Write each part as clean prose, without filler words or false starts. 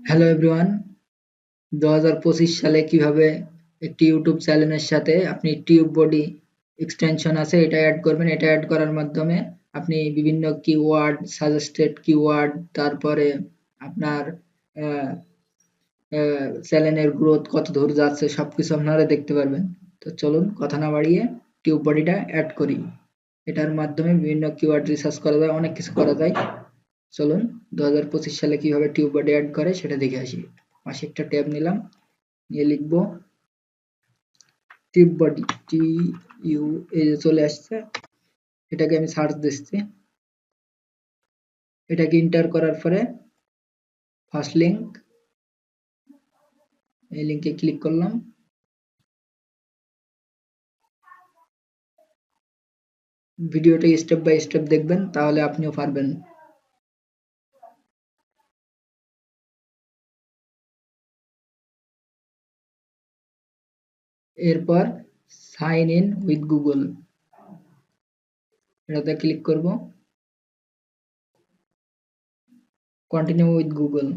Hello everyone, 2025 সালে কিভাবে একটি ইউটিউব চ্যানেলের সাথে আপনি টিউব বডি এক্সটেনশন আছে এটা অ্যাড করবেন। এটা অ্যাড করার মাধ্যমে আপনি বিভিন্ন কিওয়ার্ড, সাজেস্টেড কিওয়ার্ড, তারপরে আপনার চ্যানেলের গ্রোথ কত দূর যাচ্ছে সবকিছু আপনারা দেখতে পারবেন। তো চলুন কথা না বাড়িয়ে টিউব বডিটা অ্যাড করি। এটার মাধ্যমে বিভিন্ন কিওয়ার্ড রিসার্চ করা যায়, অনেক কিছু করা যায়। চলুন 2025 সালে কিভাবে টিউব বডি অ্যাড করে সেটা দেখে আসি। পাশে একটা ট্যাব নিলাম, নিয়ে লিখব টিউব বডি, টি ইউ, এই যে চলে আসছে। এটাকে আমি সার্চ দিচ্ছি। এটাকে এন্টার করার পরে ফার্স্ট লিংক, এই লিংকে ক্লিক করলাম। ভিডিওটা স্টেপ বাই স্টেপ দেখবেন, তাহলে আপনিও পারবেন। এরপর সাইন ইন উইথ গুগল, এটাতে ক্লিক করব। Continue with Google.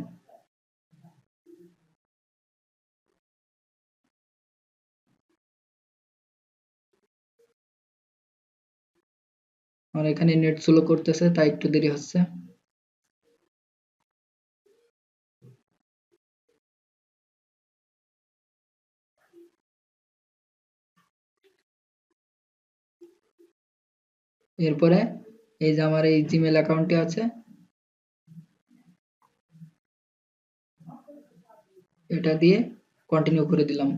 আর এখানে নেট স্লো করতেছে, তাই একটু দেরি হচ্ছে। এরপরে এই যে আমার এই জিমেল অ্যাকাউন্টে আছে, এটা দিয়ে কন্টিনিউ করে দিলাম।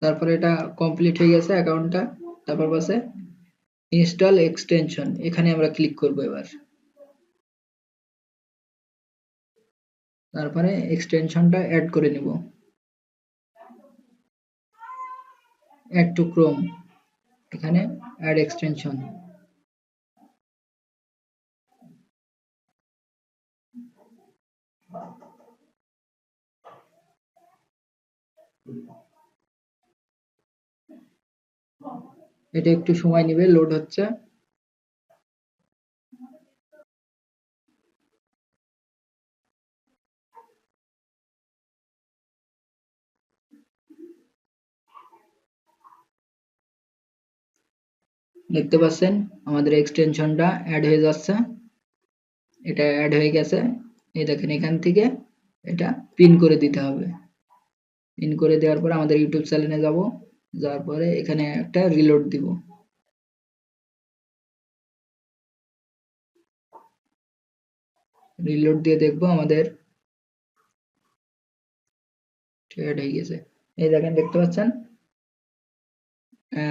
তারপরে এটা কমপ্লিট হয়ে গেছে অ্যাকাউন্টটা। তারপর বসে ইনস্টল এক্সটেনশন, এখানে আমরা ক্লিক করব এবার। তারপরে এক্সটেনশনটা অ্যাড করে নিব। অ্যাড টু ক্রোম, এখানে অ্যাড এক্সটেনশন। এটা একটু সময় নেবে, লোড হচ্ছে। দেখতে পাচ্ছেন আমাদের এক্সটেনশনটা অ্যাড হয়ে যাচ্ছে। এটা অ্যাড হয়ে গেছে। এই দেখেন এখান থেকে এটা পিন করে দিতে হবে। পিন করে দেওয়ার পরে আমাদের ইউটিউব চ্যানেলে যাব, যাওয়ার পরে এখানে একটা রিলোড দিব। রিলোড দিয়ে দেখবো আমাদের অ্যাড হয়ে গেছে। এই দেখেন, দেখতে পাচ্ছেন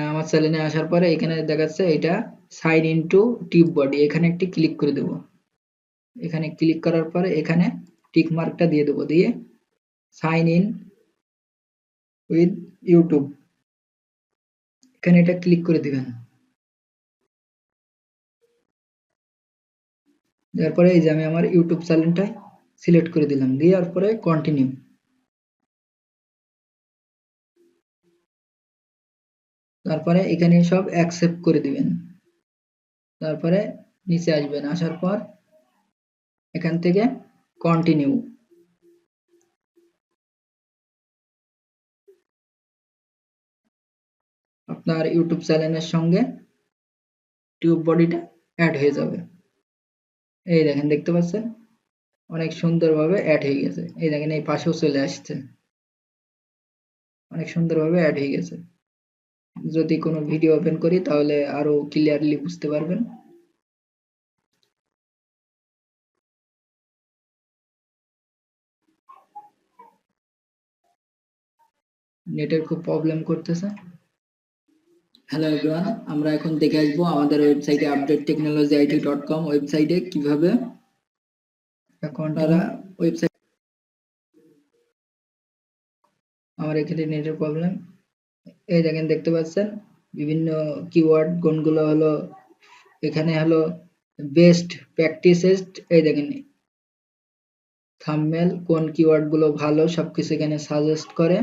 আমার চ্যানেলে আসার পরে এখানে দেখাচ্ছে এটা sign in to tube body, এখানে একটি ক্লিক করে দেব। এখানে ক্লিক করার পরে এখানে টিক মার্কটা দিয়ে দেবো, দিয়ে সাইন ইন উইথ ইউটিউব, এখানে এটা ক্লিক করে দিবেন। তারপরে এই যে আমি আমার ইউটিউব চ্যানেলটা সিলেক্ট করে দিলাম, দেওয়ার পরে কন্টিনিউ। তারপরে এখানে সব অ্যাকসেপ্ট করে দিবেন। তারপরে নিচে আসবেন, আসার পর এখান থেকে কন্টিনিউ। আপনার ইউটিউব চ্যানেলের সঙ্গে টিউব বডিটা অ্যাড হয়ে যাবে। এই দেখেন, দেখতে পাচ্ছেন অনেক সুন্দরভাবে অ্যাড হয়ে গেছে। এই দেখেন এই পাশেও চলে আসছে, অনেক সুন্দরভাবে অ্যাড হয়ে গেছে। যদি কোনো ভিডিও ওপেন করি তাহলে আরো ক্লিয়ারলি বুঝতে পারবেন। নেটের খুব প্রবলেম করতেছে। হ্যালো এভরিওয়ান, আমরা এখন দেখে আসবো আমাদের ওয়েবসাইটে updatetechnologyit.com ওয়েবসাইটে কিভাবে আপনারা ওয়েবসাইট। আমার এখানে নেটের প্রবলেম। এই দেখেন, দেখতে পাচ্ছেন বিভিন্ন কিওয়ার্ড কোনগুলো হলো। এখানে হলো বেস্ট প্র্যাকটিসেস, এই দেখেন থাম্বনেল, কোন কিওয়ার্ড গুলো ভালো সবকিছু এখানে সাজেস্ট করে।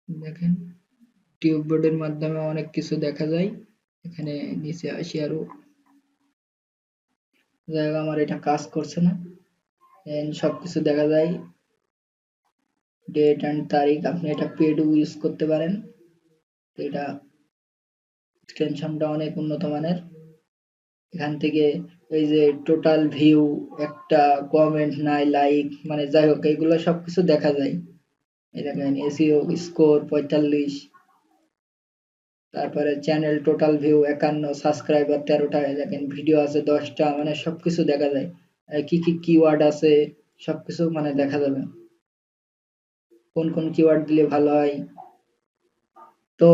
দেখেন টিউব বোর্ডের মাধ্যমে অনেক কিছু দেখা যায়। এখানে নিচে আসি আরো, যাই হোক আমার এটা কাজ করছে না। সবকিছু দেখা যায়, ডেট অ্যান্ড তারিখ। আপনি এটা পেড ইউজ করতে পারেন। এটা এক্সটেনশনটা অনেক উন্নত মানের। এখান থেকে এই যে টোটাল ভিউ, একটা কমেন্ট নাই, লাইক, মানে যাই হোক এইগুলো সবকিছু দেখা যায়। এই দেখেন এসইও স্কোর 45, তারপরে চ্যানেল টোটাল ভিউ 51, সাবস্ক্রাইবার 13টা, দেখেন ভিডিও আছে 10টা, মানে সবকিছু দেখা যায়। কি কি কিওয়ার্ড আছে সবকিছু মানে দেখা যাবে, কোন কোন কিওয়ার্ড দিলে ভালো হয়। তো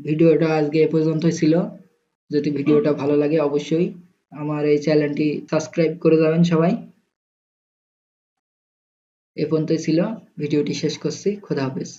ভিডিওটা আজকে এ পর্যন্তই ছিল। যদি ভিডিওটা ভালো লাগে অবশ্যই আমার এই চ্যানেলটি সাবস্ক্রাইব করে যাবেন সবাই। এ পর্যন্তই ছিল, ভিডিওটি শেষ করছি। খোদা হাফেজ।